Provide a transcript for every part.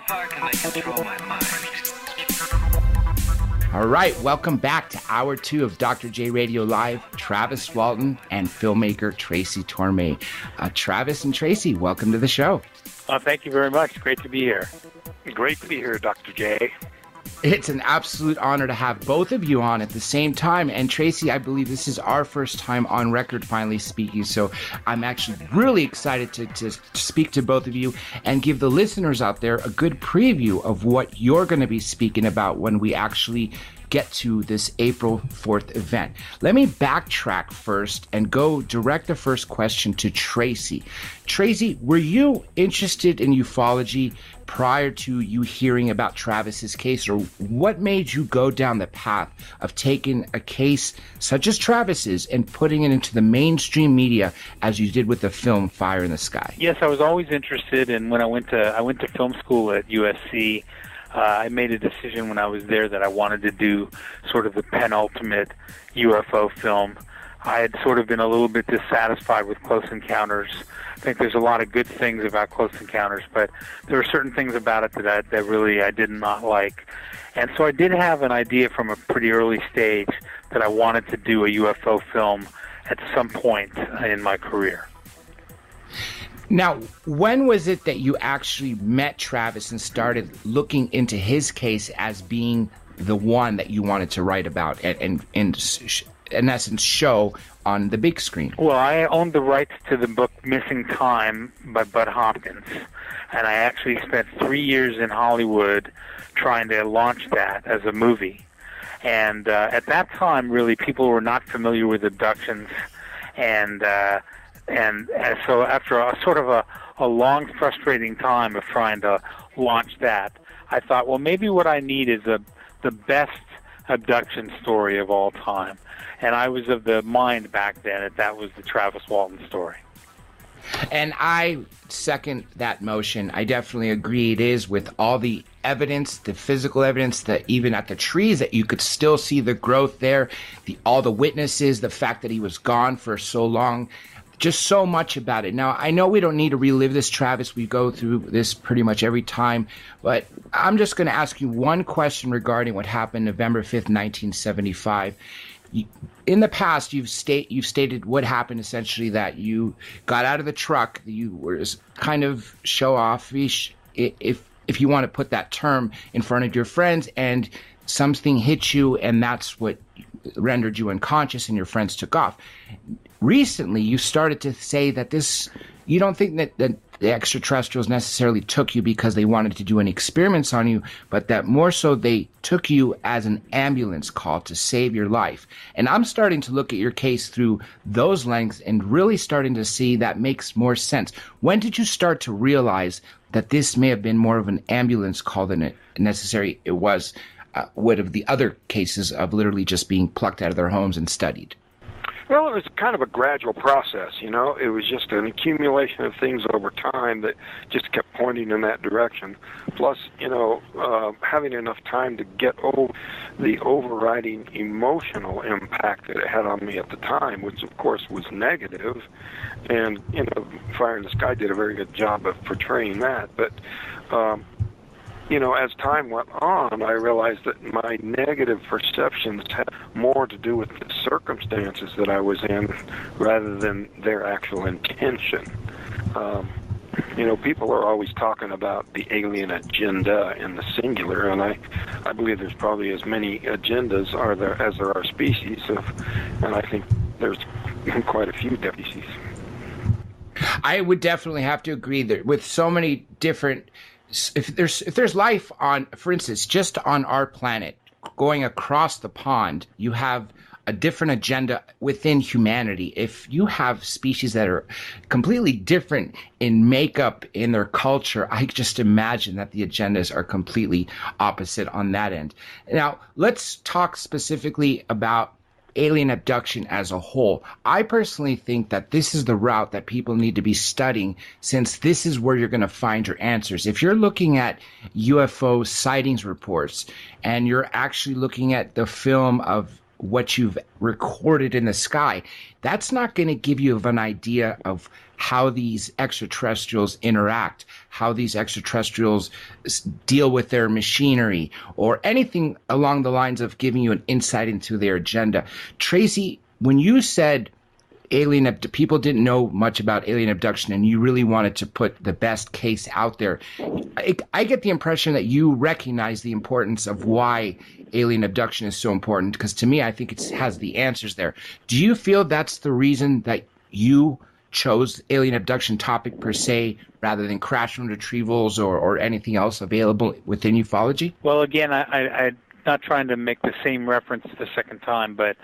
How far can I control my mind? All right, welcome back to Hour 2 of Dr. J Radio Live. Travis Walton and filmmaker Tracy Torme. Travis and Tracy, welcome to the show. Thank you very much. Great to be here. Great to be here, Dr. J. It's an absolute honor to have both of you on at the same time. And Tracy, I believe this is our first time on record finally speaking. So I'm actually really excited to speak to both of you and give the listeners out there a good preview of what you're going to be speaking about when we actually get to this April 4th event. Let me backtrack first and go direct the first question to Tracy. Tracy, were you interested in ufology prior to you hearing about Travis's case, or what made you go down the path of taking a case such as Travis's and putting it into the mainstream media as you did with the film Fire in the Sky? Yes, I was always interested, and when I went to film school at USC, I made a decision when I was there that I wanted to do sort of the penultimate UFO film. I had sort of been a little bit dissatisfied with Close Encounters. I think there's a lot of good things about Close Encounters, but there were certain things about it that really I did not like. And so I did have an idea from a pretty early stage that I wanted to do a UFO film at some point in my career. Now, when was it that you actually met Travis and started looking into his case as being the one that you wanted to write about and in essence show on the big screen? Well, I owned the rights to the book Missing Time by Bud Hopkins, and I actually spent 3 years in Hollywood trying to launch that as a movie. And at that time, really, people were not familiar with abductions, and so after a sort of a long, frustrating time of trying to launch that, I thought, well, maybe what I need is the best abduction story of all time. And I was of the mind back then that was the Travis Walton story. And I second that motion. I definitely agree it is, with all the evidence, the physical evidence, that even at the trees that you could still see the growth there, all the witnesses, the fact that he was gone for so long. Just so much about it. Now, I know we don't need to relive this, Travis. We go through this pretty much every time. But I'm just going to ask you one question regarding what happened November 5th, 1975. In the past, you've stated what happened, essentially, that you got out of the truck. You were kind of show-off-ish, if you want to put that term, in front of your friends, and something hit you, and that's what rendered you unconscious, and your friends took off. Recently, you started to say that you don't think that the extraterrestrials necessarily took you because they wanted to do any experiments on you, but that more so they took you as an ambulance call to save your life. And I'm starting to look at your case through those lenses and really starting to see that makes more sense. When did you start to realize that this may have been more of an ambulance call than it necessarily it was would of the other cases of literally just being plucked out of their homes and studied? Well, it was kind of a gradual process, you know. It was just an accumulation of things over time that just kept pointing in that direction. Plus, you know, having enough time to get over the overriding emotional impact that it had on me at the time, which, of course, was negative. And, you know, Fire in the Sky did a very good job of portraying that. But, you know, as time went on, I realized that my negative perceptions had more to do with the circumstances that I was in rather than their actual intention. You know, people are always talking about the alien agenda in the singular, and I believe there's probably as many agendas as there are species, and I think there's quite a few species. I would definitely have to agree that with so many different... If there's life on, for instance, just on our planet, going across the pond, you have a different agenda within humanity. If you have species that are completely different in makeup, in their culture, I just imagine that the agendas are completely opposite on that end. Now, let's talk specifically about alien abduction as a whole. I personally think that this is the route that people need to be studying, since this is where you're going to find your answers. If you're looking at UFO sightings reports and you're actually looking at the film of what you've recorded in the sky, that's not going to give you an idea of how these extraterrestrials interact, how these extraterrestrials deal with their machinery, or anything along the lines of giving you an insight into their agenda. Tracy, when you said people didn't know much about alien abduction and you really wanted to put the best case out there, I get the impression that you recognize the importance of why alien abduction is so important, because to me, I think it has the answers there. Do you feel that's the reason that you chose alien abduction topic per se, rather than crash and retrievals or anything else available within ufology? Well, again, I'm not trying to make the same reference the second time, but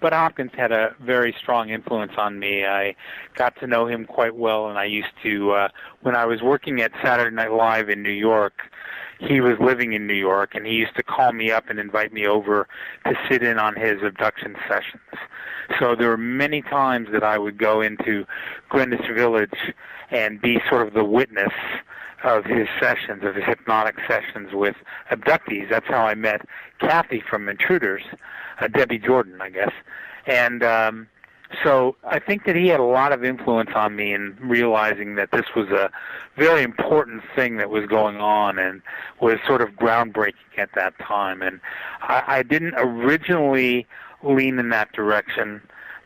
Hopkins had a very strong influence on me. I got to know him quite well, and I used to, when I was working at Saturday Night Live in New York, he was living in New York, and he used to call me up and invite me over to sit in on his abduction sessions. So there were many times that I would go into Greenwich Village and be sort of the witness of his sessions, of his hypnotic sessions with abductees. That's how I met Kathy from Intruders, Debbie Jordan, I guess. And so I think that he had a lot of influence on me in realizing that this was a very important thing that was going on and was sort of groundbreaking at that time. And I didn't originally lean in that direction,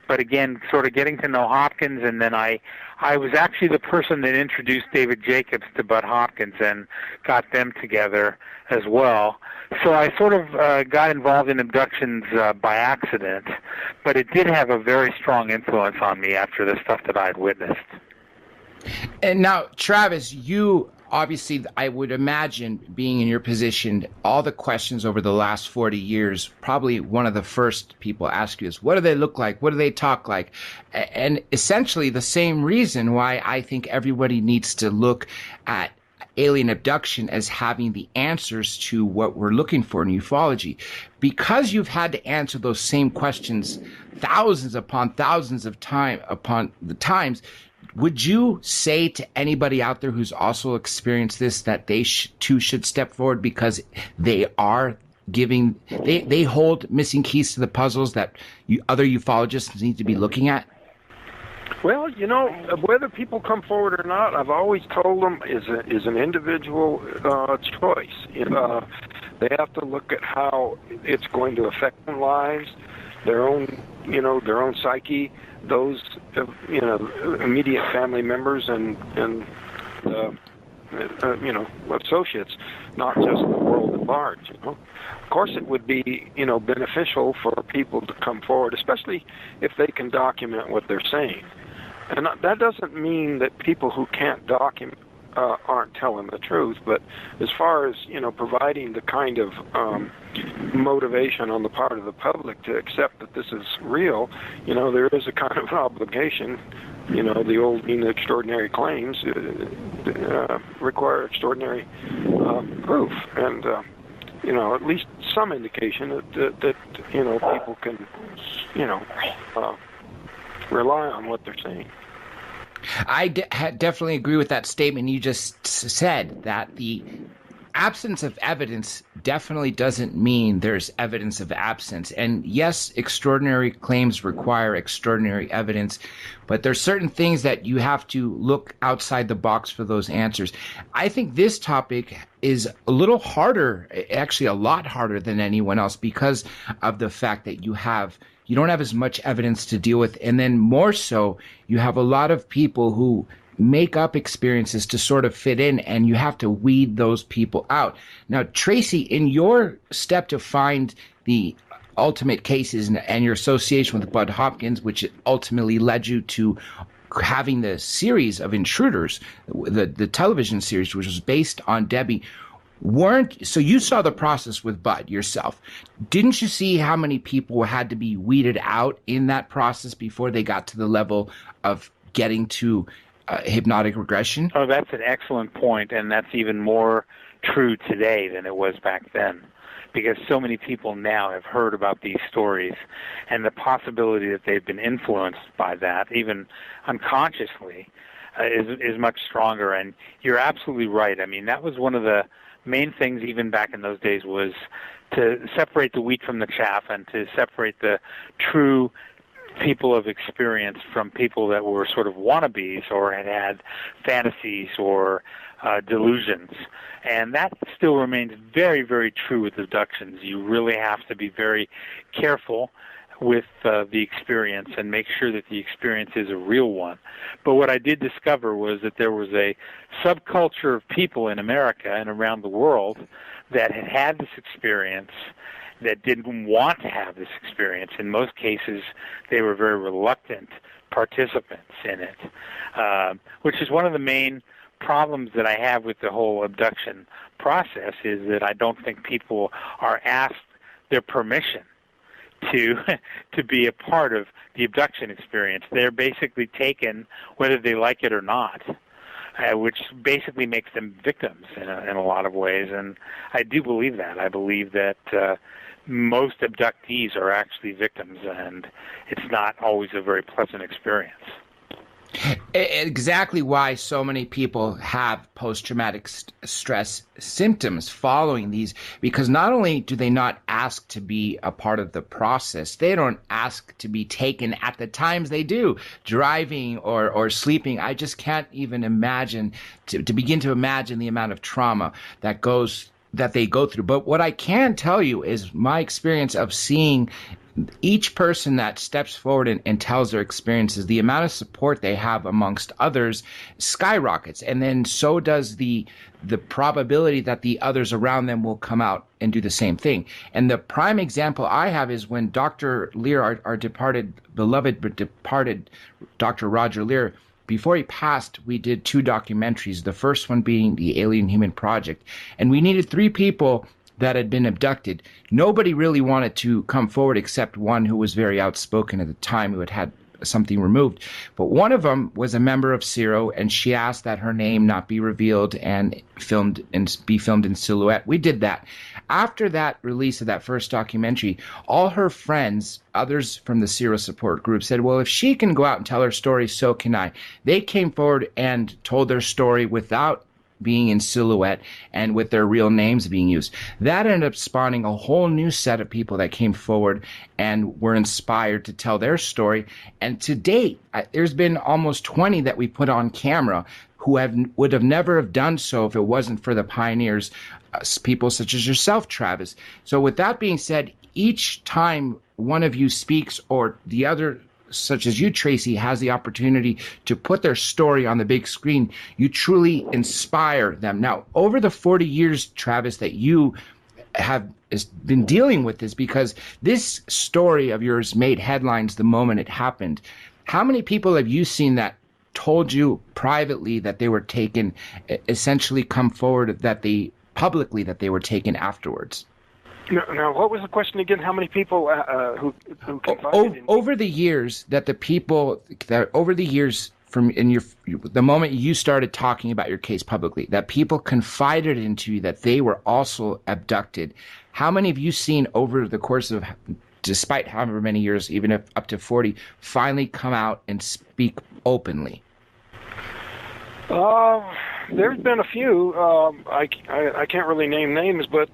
but again, sort of getting to know Hopkins, and then I was actually the person that introduced David Jacobs to Bud Hopkins and got them together as well. So I sort of got involved in abductions by accident, but it did have a very strong influence on me after the stuff that I had witnessed. And now, Travis, you obviously, I would imagine, being in your position, all the questions over the last 40 years, probably one of the first people ask you is, what do they look like? What do they talk like? And essentially the same reason why I think everybody needs to look at alien abduction as having the answers to what we're looking for in ufology. Because you've had to answer those same questions thousands upon thousands of times, would you say to anybody out there who's also experienced this that they too should step forward, because they are they hold missing keys to the puzzles that other ufologists need to be looking at? Well, you know, whether people come forward or not, I've always told them is an individual choice. They have to look at how it's going to affect their lives, their own psyche, those immediate family members and associates, not just the world at large. Of course, it would be beneficial for people to come forward, especially if they can document what they're saying. And that doesn't mean that people who can't document aren't telling the truth, but as far as providing the kind of motivation on the part of the public to accept that this is real, there is a kind of an obligation. The old extraordinary claims require extraordinary proof, and at least some indication that people can rely on what they're saying. I definitely agree with that statement you just said, that the absence of evidence definitely doesn't mean there's evidence of absence. And yes, extraordinary claims require extraordinary evidence, but there's certain things that you have to look outside the box for those answers. I think this topic is a little harder, actually a lot harder than anyone else, because of the fact that you don't have as much evidence to deal with. And then more so, you have a lot of people who make up experiences to sort of fit in, and you have to weed those people out. Now, Tracy, in your step to find the ultimate cases and your association with Bud Hopkins, which ultimately led you to having the series of Intruders, the television series, which was based on Debbie, so you saw the process with Bud yourself. Didn't you see how many people had to be weeded out in that process before they got to the level of getting to hypnotic regression? Oh, that's an excellent point, and that's even more true today than it was back then, because so many people now have heard about these stories and the possibility that they've been influenced by that, even unconsciously. is much stronger. And you're absolutely right. I mean, that was one of the main things even back in those days, was to separate the wheat from the chaff and to separate the true people of experience from people that were sort of wannabes or had fantasies or delusions. And that still remains very, very true with abductions. You really have to be very careful with the experience and make sure that the experience is a real one. But what I did discover was that there was a subculture of people in America and around the world that had had this experience, that didn't want to have this experience. In most cases, they were very reluctant participants in it, which is one of the main problems that I have with the whole abduction process, is that I don't think people are asked their permission to be a part of the abduction experience. They're basically taken whether they like it or not, which basically makes them victims in a lot of ways. And I do believe that. I believe that most abductees are actually victims, and it's not always a very pleasant experience. Exactly why so many people have post-traumatic stress symptoms following these, because not only do they not ask to be a part of the process, they don't ask to be taken at the times they do, driving or sleeping. I just can't even imagine, to begin to imagine the amount of trauma that they go through. But what I can tell you is my experience of seeing each person that steps forward and tells their experiences, the amount of support they have amongst others skyrockets. And then so does the probability that the others around them will come out and do the same thing. And the prime example I have is when Dr. Lear, our beloved but departed Dr. Roger Lear, before he passed, we did 2 documentaries, the first one being the Alien Human Project. And we needed 3 people that had been abducted. Nobody really wanted to come forward except one who was very outspoken at the time, who had something removed. But one of them was a member of CERO, and she asked that her name not be revealed and be filmed in silhouette. We did that. After that release of that first documentary, all her friends, others from the CERO support group, said, well, if she can go out and tell her story, so can I. They came forward and told their story without being in silhouette and with their real names being used. That ended up spawning a whole new set of people that came forward and were inspired to tell their story. And to date, there's been almost 20 that we put on camera who would have never have done so if it wasn't for the pioneers, people such as yourself, Travis. So with that being said, each time one of you speaks or the other, such as you, Tracy, has the opportunity to put their story on the big screen, you truly inspire them. Now, over the 40 years, Travis, that you have been dealing with this, because this story of yours made headlines the moment it happened, how many people have you seen that told you privately that they were taken, essentially come forward publicly that they were taken afterwards? Now, what was the question again? How many people who confided in over the years from the moment you started talking about your case publicly, that people confided into you that they were also abducted? How many have you seen over the course of, despite however many years, even if up to 40, finally come out and speak openly? There's been a few. I can't really name names, but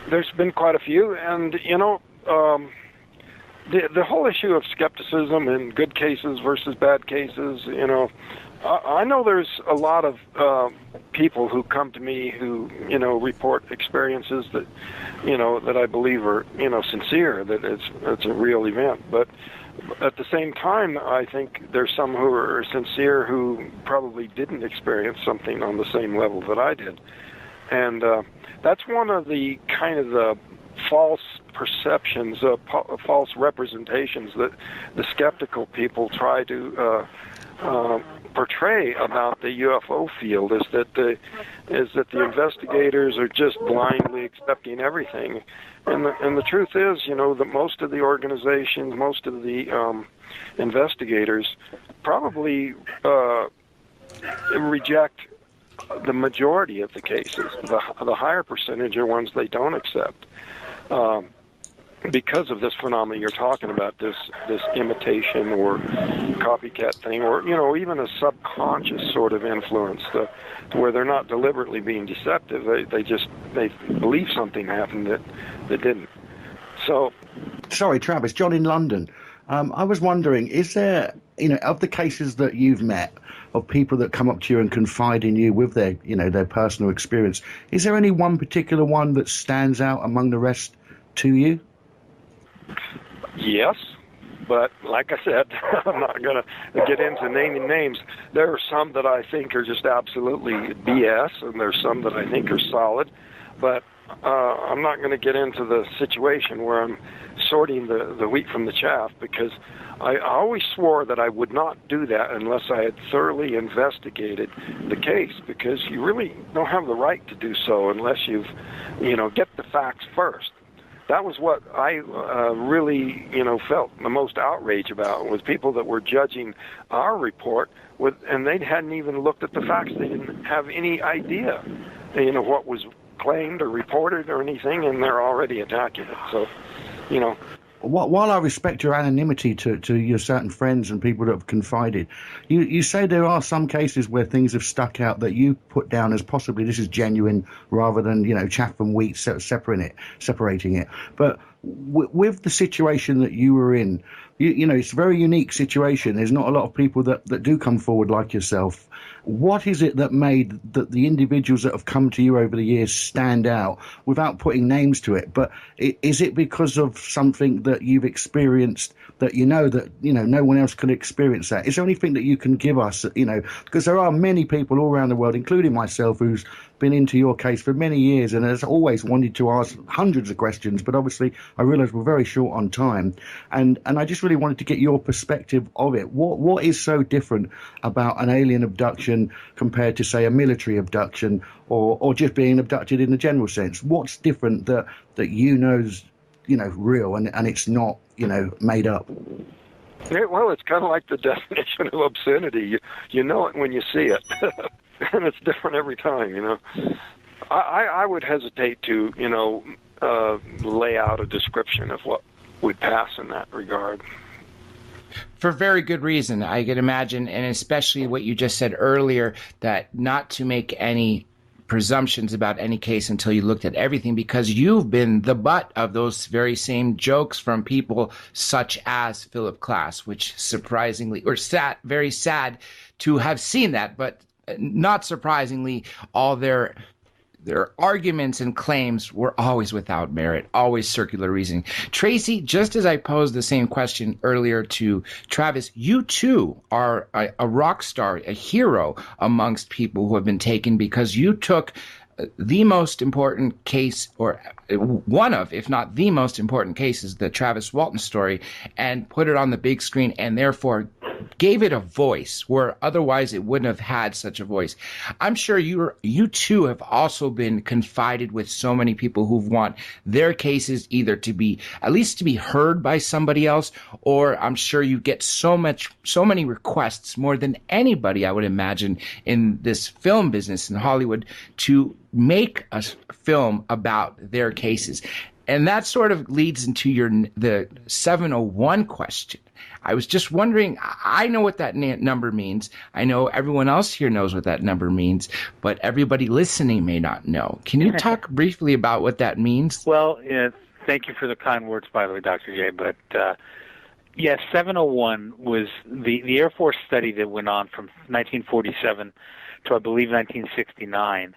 there's been quite a few, and the whole issue of skepticism in good cases versus bad cases, I know there's a lot of people who come to me who report experiences that that I believe are sincere, that it's a real event. But at the same time, I think there's some who are sincere who probably didn't experience something on the same level that I did, and that's one of the kind of the false perceptions, false representations that the skeptical people try to portray about the UFO field, is that the investigators are just blindly accepting everything, and the truth is, that most of the organizations, most of the investigators probably reject the majority of the cases. The higher percentage are ones they don't accept. because of this phenomenon you're talking about, this imitation or copycat thing, or even a subconscious sort of influence, to where they're not deliberately being deceptive. They believe something happened that didn't. So, sorry, Travis, John in London. I was wondering, is there, of the cases that you've met, of people that come up to you and confide in you with their, their personal experience, is there any one particular one that stands out among the rest to you? Yes, but like I said, I'm not going to get into naming names. There are some that I think are just absolutely BS, and there's some that I think are solid, but I'm not going to get into the situation where I'm sorting the wheat from the chaff, because I always swore that I would not do that unless I had thoroughly investigated the case, because you really don't have the right to do so unless you've, get the facts first. That was what I really, felt the most outrage about, was people that were judging our report and they hadn't even looked at the facts. They didn't have any idea, what was claimed or reported or anything, and they're already attacking it. So, While I respect your anonymity to your certain friends and people that have confided, you say there are some cases where things have stuck out that you put down as possibly this is genuine rather than, chaff from wheat, separating it. But with the situation that you were in, it's a very unique situation. There's not a lot of people that do come forward like yourself. What is it that made the individuals that have come to you over the years stand out, without putting names to it? But is it because of something that you've experienced that no one else can experience that? Is there anything that you can give us, because there are many people all around the world, including myself, who's been into your case for many years and has always wanted to ask hundreds of questions, but obviously I realise we're very short on time, and I just really wanted to get your perspective of it. What is so different about an alien abduction compared to, say, a military abduction, or just being abducted in the general sense? What's different that is real and it's not made up? Yeah, well, it's kind of like the definition of obscenity. You know it when you see it. And it's different every time, I would hesitate to, lay out a description of what would pass in that regard. For very good reason, I could imagine, and especially what you just said earlier, that not to make any presumptions about any case until you looked at everything, because you've been the butt of those very same jokes from people such as Philip Klass, which surprisingly, or very sad to have seen that, but not surprisingly, all their arguments and claims were always without merit, always circular reasoning. Tracy, just as I posed the same question earlier to Travis, you too are a rock star, a hero amongst people who have been taken, because you took the most important case, or one of, if not the most important cases, the Travis Walton story, and put it on the big screen, and therefore gave it a voice where otherwise it wouldn't have had such a voice. I'm sure you too have also been confided with so many people who want their cases either to be, at least to be heard by somebody else, or I'm sure you get so many requests, more than anybody I would imagine in this film business in Hollywood, to make a film about their cases. And that sort of leads into the 701 question. I was just wondering, I know what that number means. I know everyone else here knows what that number means, but everybody listening may not know. Can you talk briefly about what that means? Well, thank you for the kind words, by the way, Dr. J. But yes, 701 was the Air Force study that went on from 1947 to, I believe, 1969.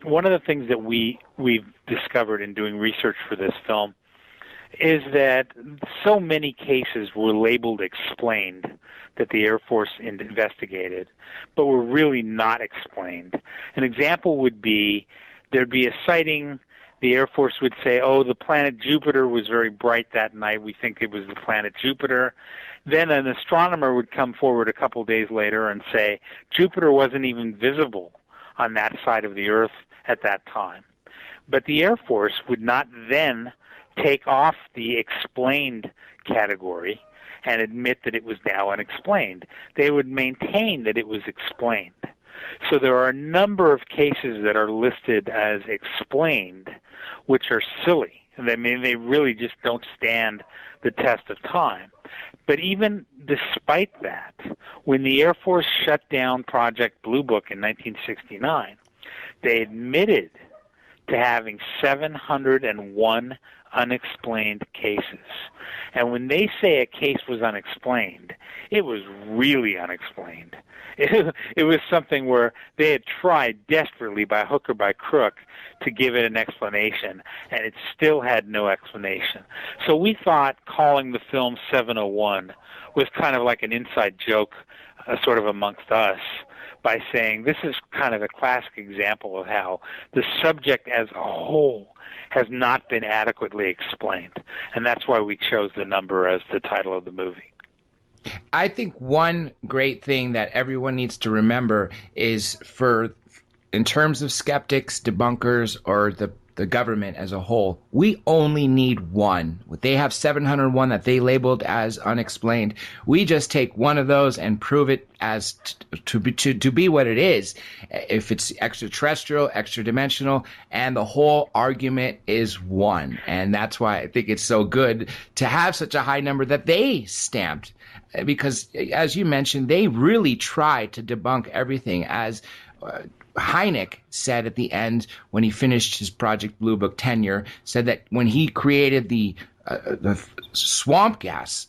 One of the things that we've discovered in doing research for this film is that so many cases were labeled explained that the Air Force investigated, but were really not explained. An example would be there'd be a sighting, the Air Force would say, oh, the planet Jupiter was very bright that night, we think it was the planet Jupiter. Then an astronomer would come forward a couple days later and say, Jupiter wasn't even visible on that side of the Earth at that time. But the Air Force would not then take off the explained category and admit that it was now unexplained. They would maintain that it was explained. So there are a number of cases that are listed as explained, which are silly. I mean, they really just don't stand the test of time. But even despite that, when the Air Force shut down Project Blue Book in 1969, they admitted to having 701 unexplained cases. And when they say a case was unexplained, it was really unexplained. It was something where they had tried desperately by hook or by crook to give it an explanation, and it still had no explanation. So we thought calling the film 701 was kind of like an inside joke, sort of amongst us, by saying this is kind of a classic example of how the subject as a whole has not been adequately explained. And that's why we chose the number as the title of the movie. I think one great thing that everyone needs to remember is in terms of skeptics, debunkers, or the government as a whole, we only need one. They have 701 that they labeled as unexplained. We just take one of those and prove it as to be what it is. If it's extraterrestrial, extra-dimensional, and the whole argument is one. And that's why I think it's so good to have such a high number that they stamped. Because, as you mentioned, they really tried to debunk everything. As Hynek said at the end when he finished his Project Blue Book tenure, said that when he created the swamp gas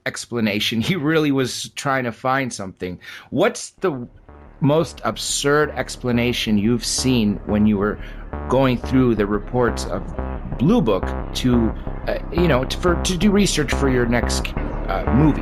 explanation, he really was trying to find something. What's the most absurd explanation you've seen when you were going through the reports of Blue Book to do research for your next movie?